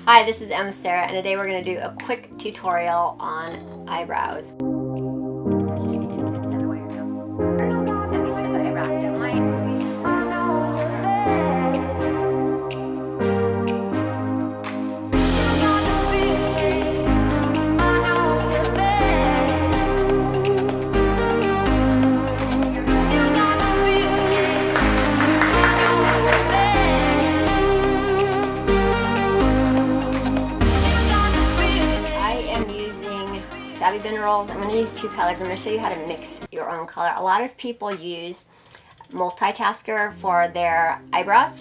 Hi, this is Emma Sarah, and today we're going to do a quick tutorial on eyebrows. So should you just do it the other way around? First, and because I wrapped up my minerals. I'm going to use two colors. I'm going to show you how to mix your own color. A lot of people use multitasker for their eyebrows,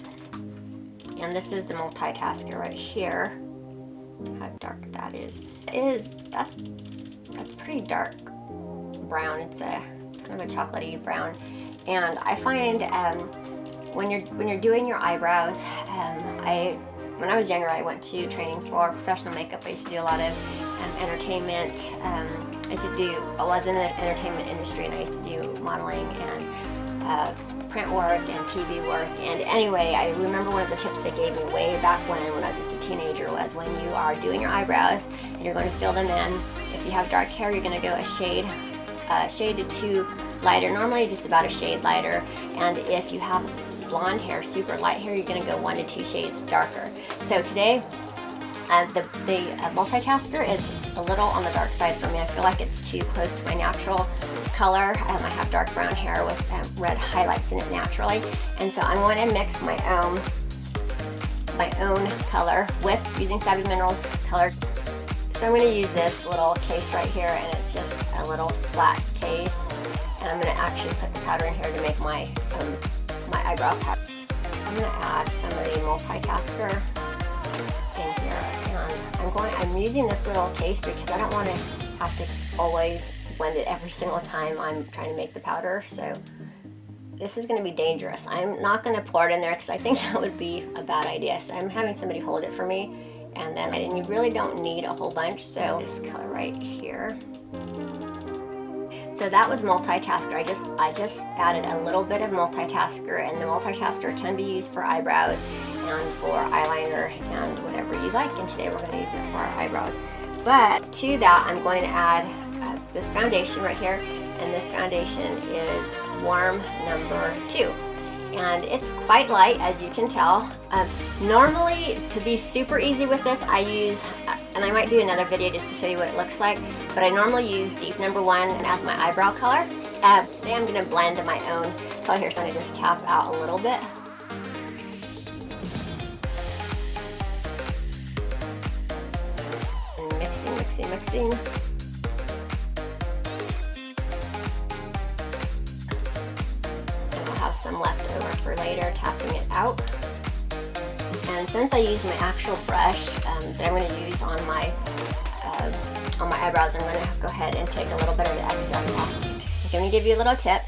and this is the multitasker right here. How dark that is. That's pretty dark brown. It's a kind of a chocolatey brown, and I find when you're doing your eyebrows, when I was younger, I went to training for professional makeup. I used to do a lot of entertainment. I was in the entertainment industry, and I used to do modeling and print work and TV work. And anyway, I remember one of the tips they gave me way back when I was just a teenager was when you are doing your eyebrows and you're going to fill them in, if you have dark hair, you're going to go a shade or two lighter, normally just about a shade lighter. And if you have blonde hair, super light hair, you're going to go 1 to 2 shades darker. So today, the multitasker is a little on the dark side for me. I feel like it's too close to my natural color. I have dark brown hair with red highlights in it naturally, and so I'm going to mix my own color with using Savvy Minerals color. So I'm going to use this little case right here, and it's just a little flat case, and I'm going to actually put the powder in here to make my eyebrow powder. I'm going to add some of the multitasker in here, and I'm using this little case because I don't want to have to always blend it every single time I'm trying to make the powder. So this is going to be dangerous. I'm not going to pour it in there because I think that would be a bad idea. So I'm having somebody hold it for me, and you really don't need a whole bunch. So this color right here. So that was multitasker. I just added a little bit of multitasker, and the multitasker can be used for eyebrows and for eyeliner and whatever you like, and today we're going to use it for our eyebrows. But to that, I'm going to add this foundation right here, and this foundation is Warm number 2. And it's quite light, as you can tell. Normally, to be super easy with this, I use, and I might do another video just to show you what it looks like, but I normally use Deep number 1 as my eyebrow color. Today I'm going to blend my own color here, so I'm going to just tap out a little bit. And mixing. Some left over for later, tapping it out. And since I use my actual brush that I'm going to use on my eyebrows, I'm going to go ahead and take a little bit of the excess off. I'm going to give you a little tip.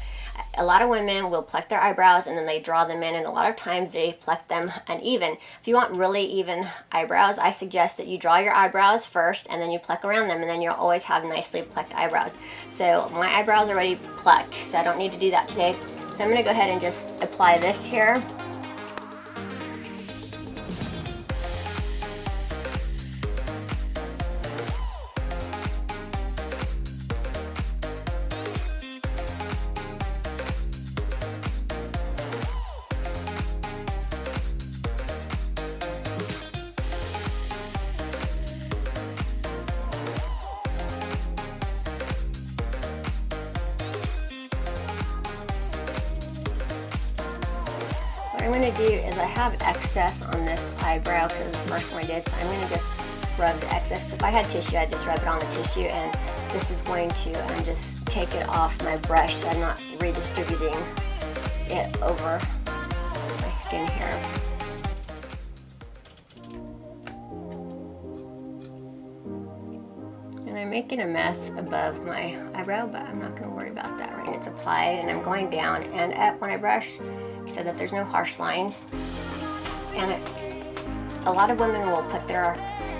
A lot of women will pluck their eyebrows and then they draw them in, and a lot of times they pluck them uneven. If you want really even eyebrows, I suggest that you draw your eyebrows first and then you pluck around them, and then you'll always have nicely plucked eyebrows. So my eyebrows are already plucked, so I don't need to do that today. So I'm going to go ahead and just apply this here. What I'm going to do is I have excess on this eyebrow because it's the first one I did, so I'm going to just rub the excess. If I had tissue, I'd just rub it on the tissue, and this is going to just take it off my brush so I'm not redistributing it over my skin here. And I'm making a mess above my eyebrow, but I'm not going to worry about that right now. It's applied, and I'm going down and up when I brush so that there's no harsh lines. And a lot of women will put their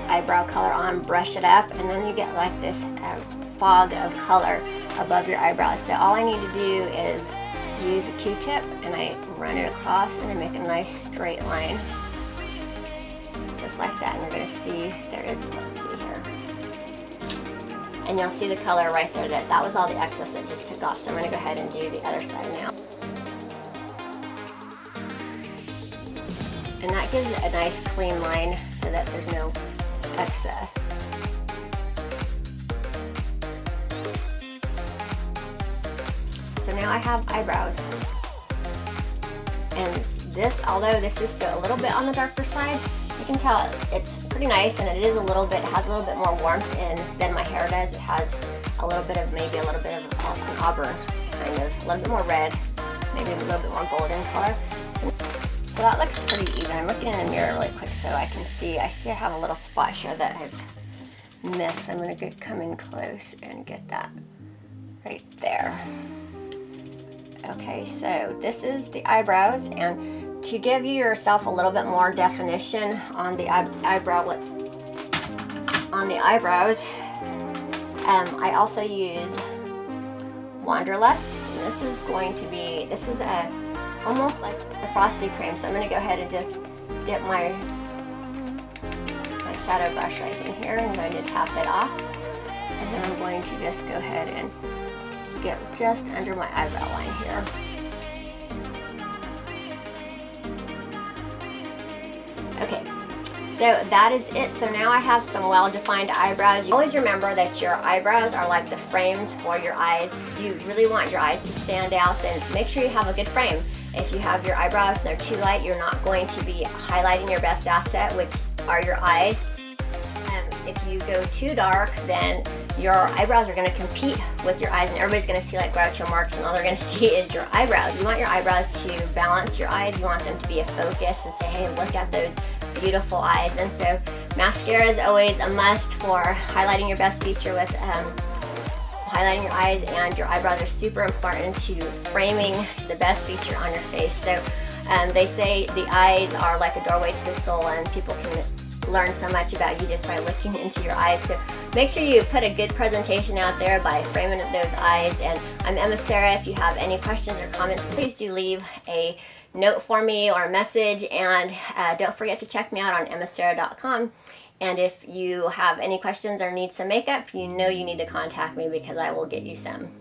eyebrow color on, brush it up, and then you get like this fog of color above your eyebrows. So all I need to do is use a Q-tip, and I run it across, and I make a nice straight line. Just just like that, and you're going to see, there is, let's see here. And you'll see the color right there, that was all the excess that just took off. So I'm going to go ahead and do the other side now. And that gives it a nice clean line so that there's no excess. So now I have eyebrows. And this, although this is still a little bit on the darker side, you can tell it's pretty nice, and it is a little bit, has a little bit more warmth than my hair does. It has a little bit of, maybe a little bit of an auburn, kind of, a little bit more red, maybe a little bit more golden color. So that looks pretty even. I'm looking in the mirror really quick so I can see. I see I have a little spot here that I've missed. I'm going to come in close and get that right there. Okay, so this is the eyebrows, and to give you yourself a little bit more definition on the eyebrows, I also used Wanderlust. And this is going to be, this is almost like a frosty cream. So I'm going to go ahead and just dip my shadow brush right in here. I'm going to tap it off, and then I'm going to just go ahead and get just under my eyebrow line here. Okay, so that is it. So now I have some well-defined eyebrows. You always remember that your eyebrows are like the frames for your eyes. If you really want your eyes to stand out, then make sure you have a good frame. If you have your eyebrows and they're too light, you're not going to be highlighting your best asset, which are your eyes. If you go too dark, then your eyebrows are going to compete with your eyes, and everybody's going to see like Groucho Marx, and all they're going to see is your eyebrows. You want your eyebrows to balance your eyes. You want them to be a focus and say, hey, look at those beautiful eyes. And so mascara is always a must for highlighting your best feature with highlighting your eyes, and your eyebrows are super important to framing the best feature on your face. So they say the eyes are like a doorway to the soul, and people can learn so much about you just by looking into your eyes. So make sure you put a good presentation out there by framing those eyes. And I'm Emma Sarah. If you have any questions or comments, please do leave a note for me or a message, and don't forget to check me out on emmasarah.com. And if you have any questions or need some makeup, you know you need to contact me, because I will get you some.